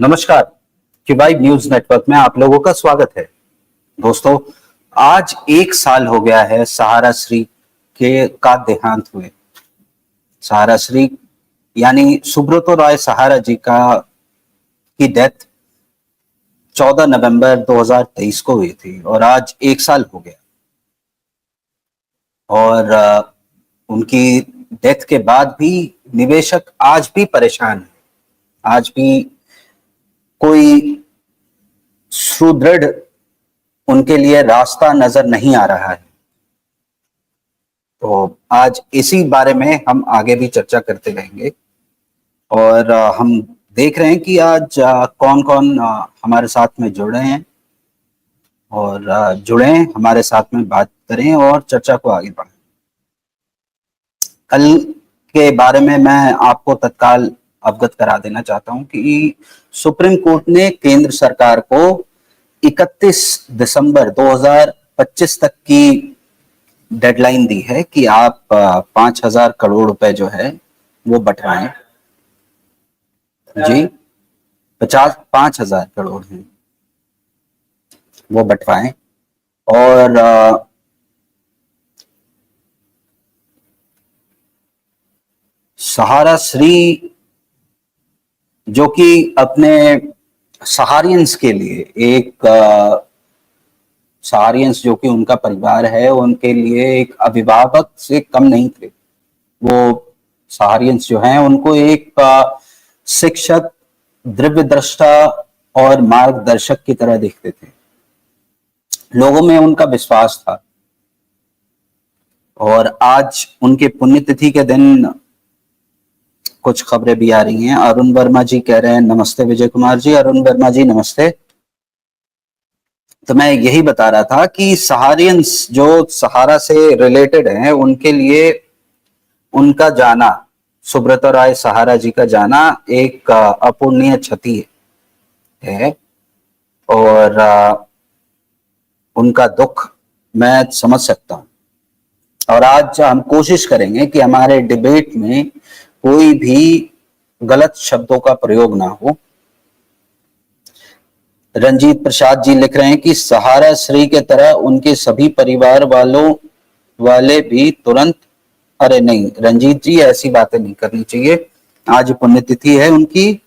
नमस्कार। कि vibe news network में आप लोगों का स्वागत है। दोस्तों, आज 1 साल हो गया है सहारा श्री के का देहांत हुए। सहारा श्री यानी सुब्रतो राय सहारा जी का की डेथ 14 नवंबर 2023 को हुई थी और आज 1 साल हो गया। और उनकी डेथ के बाद भी निवेशक आज भी परेशान है। आज भी कोई सुदृढ़ उनके लिए रास्ता नजर नहीं आ रहा है। तो आज इसी बारे में हम आगे भी चर्चा करते रहेंगे। और हम देख रहे हैं कि आज कौन कौन हमारे साथ में जुड़ रहे हैं और जुड़े हमारे साथ में बात करें और चर्चा को आगे बढ़ाएं। कल के बारे में मैं आपको तत्काल अवगत करा देना चाहता हूं कि सुप्रीम कोर्ट ने केंद्र सरकार को 31 दिसंबर 2025 तक की डेडलाइन दी है कि आप 5,000 करोड़ रुपए जो है वो बंटवाएं। जी, 5,000 करोड़ है वो बंटवाएं। और सहारा श्री जो कि अपने सहारियंस के लिए एक सहारियंस जो कि उनका परिवार है उनके लिए एक अभिभावक से कम नहीं थे। वो सहारियंस जो हैं उनको एक शिक्षक, द्रव्यद्रष्टा और मार्गदर्शक की तरह देखते थे। लोगों में उनका विश्वास था। और आज उनके पुण्यतिथि के दिन कुछ खबरें भी आ रही हैं। अरुण वर्मा जी कह रहे हैं नमस्ते विजय कुमार जी। अरुण वर्मा जी नमस्ते। तो मैं यही बता रहा था कि सहारियंस जो सहारा से रिलेटेड हैं उनके लिए उनका जाना, सुब्रतो राय सहारा जी का जाना एक अपूर्णीय क्षति है। और उनका दुख मैं समझ सकता हूं। और आज हम कोशिश करेंगे कि हमारे डिबेट में कोई भी गलत शब्दों का प्रयोग ना हो। रंजीत प्रसाद जी लिख रहे हैं कि सहारा श्री के तरह उनके सभी परिवार वाले भी तुरंत। अरे नहीं रंजीत जी, ऐसी बातें नहीं करनी चाहिए। आज पुण्यतिथि है उनकी।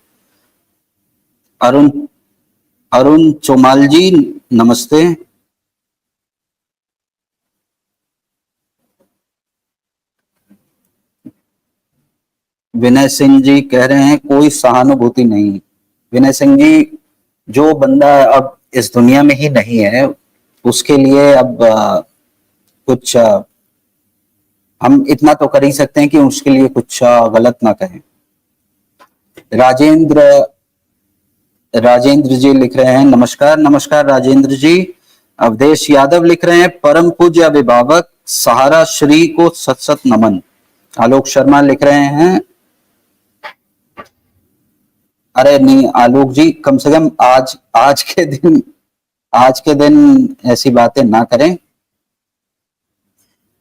अरुण चोमाल जी नमस्ते। विनय सिंह जी कह रहे हैं कोई सहानुभूति नहीं। विनय सिंह जी, जो बंदा अब इस दुनिया में ही नहीं है उसके लिए अब कुछ हम इतना तो कर ही सकते हैं कि उसके लिए कुछ गलत ना कहें। राजेंद्र जी लिख रहे हैं नमस्कार। नमस्कार राजेंद्र जी। अवधेश यादव लिख रहे हैं परम पूज्य अभिभावक सहारा श्री को सत सत नमन। आलोक शर्मा लिख रहे हैं अरे नहीं आलोक जी, कम से कम आज के दिन ऐसी बातें ना करें।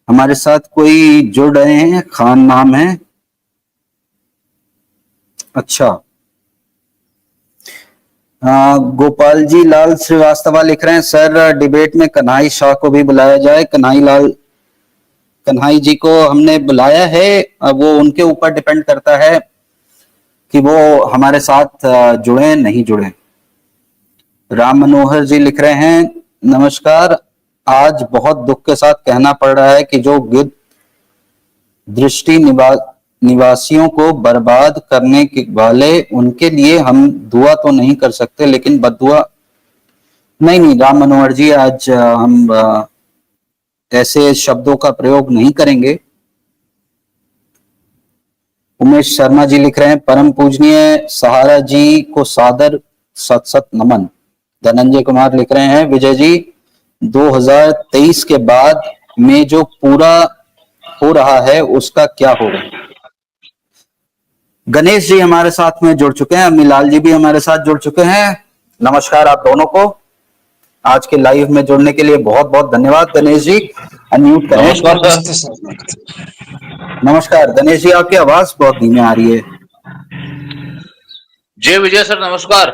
हमारे साथ कोई जुड़ रहे हैं, खान नाम है। अच्छा, गोपाल जी लाल श्रीवास्तव लिख रहे हैं सर डिबेट में कन्हई शाह को भी बुलाया जाए। कन्हई जी को हमने बुलाया है। अब वो उनके ऊपर डिपेंड करता है कि वो हमारे साथ जुड़े नहीं जुड़े। राम मनोहर जी लिख रहे हैं नमस्कार। आज बहुत दुख के साथ कहना पड़ रहा है कि जो गिद्ध दृष्टि निवासियों को बर्बाद करने के वाले उनके लिए हम दुआ तो नहीं कर सकते लेकिन बद्दुआ। नहीं राम मनोहर जी, आज हम ऐसे शब्दों का प्रयोग नहीं करेंगे। उमेश शर्मा जी लिख रहे हैं परम पूजनीय सहारा जी को सादर सत सत नमन। धनंजय कुमार लिख रहे हैं विजय जी 2023 के बाद में जो पूरा हो रहा है उसका क्या होगा। गणेश जी हमारे साथ में जुड़ चुके हैं। अमीलाल जी भी हमारे साथ जुड़ चुके हैं। नमस्कार आप दोनों को। आज के लाइव में जुड़ने के लिए बहुत बहुत धन्यवाद। गणेश जी अनम्यूट करें। नमस्कार गणेश जी, आपकी आवाज बहुत धीमी आ रही है। जय विजय सर, नमस्कार।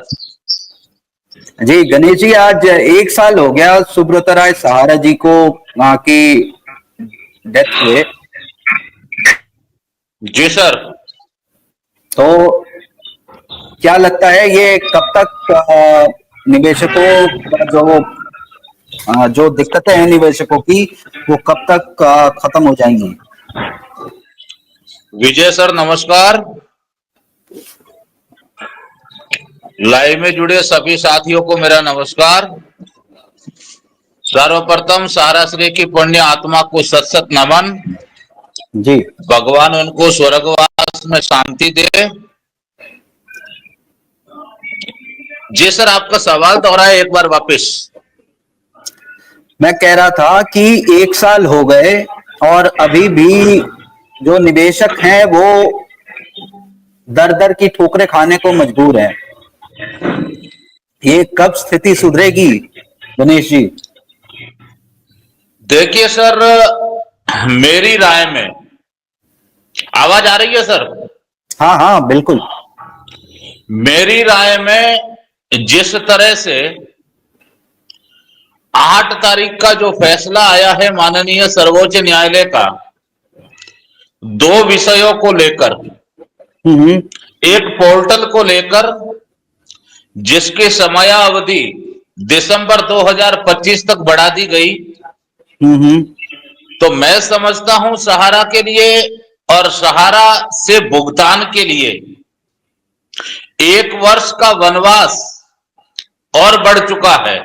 जी गणेश जी, आज 1 साल हो गया सुब्रत राय सहारा जी को वहां की डेथ हुए। जी सर। तो क्या लगता है ये कब तक निवेशकों का जो दिक्कतें हैं निवेशकों की, वो कब तक खत्म हो जाएंगी? विजय सर नमस्कार। लाइव में जुड़े सभी साथियों को मेरा नमस्कार। सर्वप्रथम सहारा श्री की पुण्य आत्मा को सत सत नमन। जी भगवान उनको स्वर्गवास में शांति दे। जी सर, आपका सवाल दोहराए एक बार वापस। मैं कह रहा था कि 1 साल हो गए और अभी भी जो निवेशक हैं वो दर दर की ठोकरें खाने को मजबूर हैं। ये कब स्थिति सुधरेगी गणेश जी? देखिए सर, मेरी राय में आवाज आ रही है सर? हाँ हाँ बिल्कुल। मेरी राय में जिस तरह से 8 तारीख का जो फैसला आया है माननीय सर्वोच्च न्यायालय का, 2 विषयों को लेकर, एक पोर्टल को लेकर जिसकी समयावधि दिसंबर 2025 तक बढ़ा दी गई, तो मैं समझता हूं सहारा के लिए और सहारा से भुगतान के लिए 1 वर्ष का वनवास और बढ़ चुका है।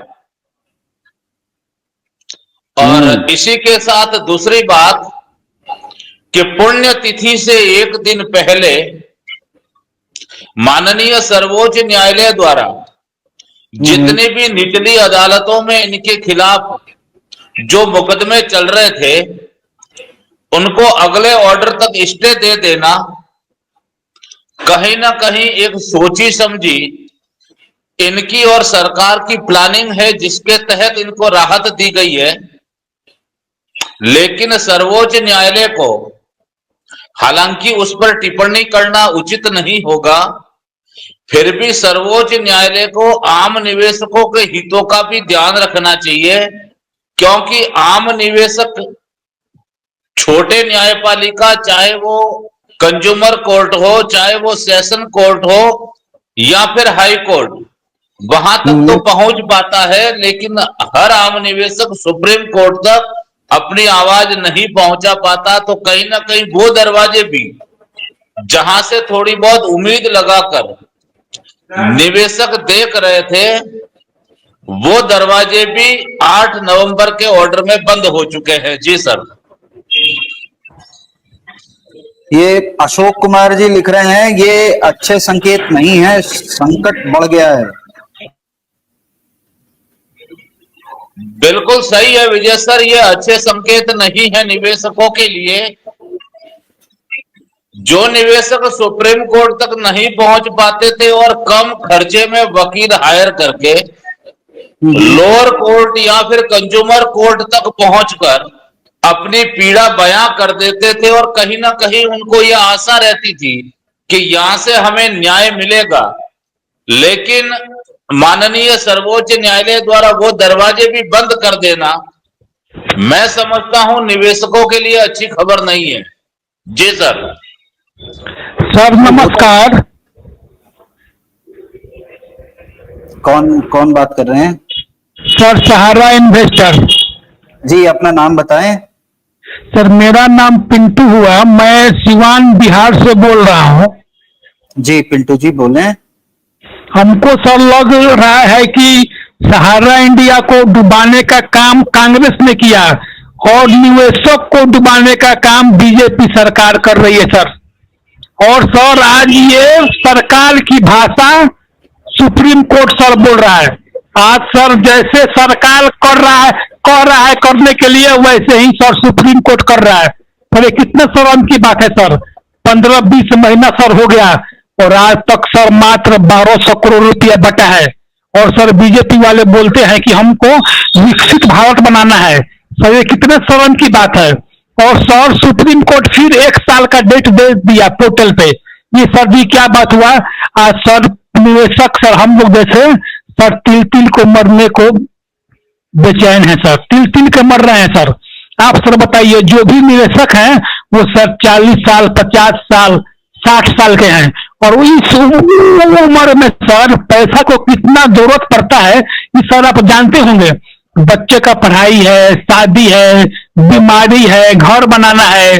और इसी के साथ दूसरी बात कि पुण्यतिथि से 1 दिन पहले माननीय सर्वोच्च न्यायालय द्वारा जितनी भी निचली अदालतों में इनके खिलाफ जो मुकदमे चल रहे थे, उनको अगले ऑर्डर तक स्टे दे देना कहीं ना कहीं एक सोची समझी इनकी और सरकार की प्लानिंग है, जिसके तहत इनको राहत दी गई है। लेकिन सर्वोच्च न्यायालय को हालांकि उस पर टिप्पणी करना उचित नहीं होगा, फिर भी सर्वोच्च न्यायालय को आम निवेशकों के हितों का भी ध्यान रखना चाहिए, क्योंकि आम निवेशक छोटे न्यायपालिका, चाहे वो कंज्यूमर कोर्ट हो, चाहे वो सेशन कोर्ट हो या फिर हाई कोर्ट, वहां तक तो पहुंच पाता है, लेकिन हर आम निवेशक सुप्रीम कोर्ट तक अपनी आवाज नहीं पहुंचा पाता। तो कहीं ना कहीं वो दरवाजे भी जहां से थोड़ी बहुत उम्मीद लगाकर निवेशक देख रहे थे, वो दरवाजे भी 8 नवंबर के ऑर्डर में बंद हो चुके हैं। जी सर। ये अशोक कुमार जी लिख रहे हैं, ये अच्छे संकेत नहीं है, संकट बढ़ गया है। बिल्कुल सही है विजय सर, ये अच्छे संकेत नहीं है निवेशकों के लिए। जो निवेशक सुप्रीम कोर्ट तक नहीं पहुंच पाते थे और कम खर्चे में वकील हायर करके लोअर कोर्ट या फिर कंज्यूमर कोर्ट तक पहुंचकर अपनी पीड़ा बयां कर देते थे, और कहीं ना कहीं उनको यह आशा रहती थी कि यहां से हमें न्याय मिलेगा। लेकिन माननीय सर्वोच्च न्यायालय द्वारा वो दरवाजे भी बंद कर देना, मैं समझता हूं निवेशकों के लिए अच्छी खबर नहीं है। जी सर। सर नमस्कार। कौन कौन बात कर रहे हैं? सर सहारा इन्वेस्टर। जी अपना नाम बताएं। सर मेरा नाम पिंटू हुआ, मैं सिवान बिहार से बोल रहा हूं। जी पिंटू जी बोलें। हमको सर लग रहा है कि सहारा इंडिया को डुबाने का काम कांग्रेस ने किया और निवेशक को डुबाने का काम बीजेपी सरकार कर रही है सर। और सर आज ये सरकार की भाषा सुप्रीम कोर्ट सर बोल रहा है। आज सर जैसे सरकार कर रहा है, कह रहा है करने के लिए, वैसे ही सर सुप्रीम कोर्ट कर रहा है। पर ये कितने शर्म की बात है सर, 15-20 महीना सर हो गया और आज तक सर मात्र 1200 करोड़ रुपया बटा है। और सर बीजेपी वाले बोलते हैं कि हमको विकसित भारत बनाना है। सर ये कितने शर्म की बात है। और सर सुप्रीम कोर्ट फिर 1 साल का डेट दे दिया पोर्टल पे। ये सर जी क्या बात हुआ? आज सर निवेशक सर हम लोग जैसे सर तिल तिल को मरने को बेचैन है सर, तिल तिल के मर रहे हैं सर। आप सर बताइए, जो भी निवेशक हैं वो सर 40 साल 50 साल 60 साल के हैं, और इस उम्र में सर पैसा को कितना जरूरत पड़ता है ये सर आप जानते होंगे। बच्चे का पढ़ाई है, शादी है, बीमारी है, घर बनाना है,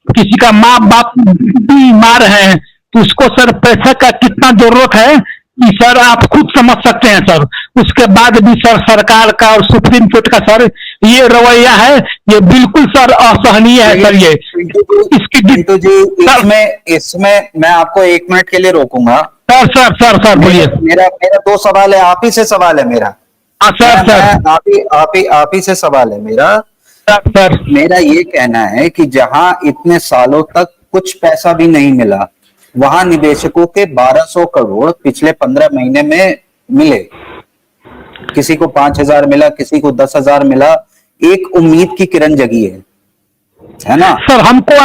किसी का माँ बाप बीमार है, तो उसको सर पैसा का कितना जरूरत है ये सर आप खुद समझ सकते हैं सर। उसके बाद भी सर सरकार का और सुप्रीम कोर्ट का सर ये रवैया है, ये बिल्कुल सर असहनीय है सर। ये इसकी पिंटू जी, इसमें मैं आपको 1 मिनट के लिए रोकूंगा। सर बोलिए। मेरा मेरा 2 सवाल है, आप ही से सवाल है मेरा। सर आप ही से सवाल है मेरा। सर मेरा ये कहना है कि जहां इतने सालों तक कुछ पैसा भी नहीं मिला, वहां निवेशकों के 1200 करोड़ पिछले 15 महीने में मिले। किसी को 5000 मिला, किसी को 10,000 मिला। एक उम्मीद की किरण जगी है ना सर। हमको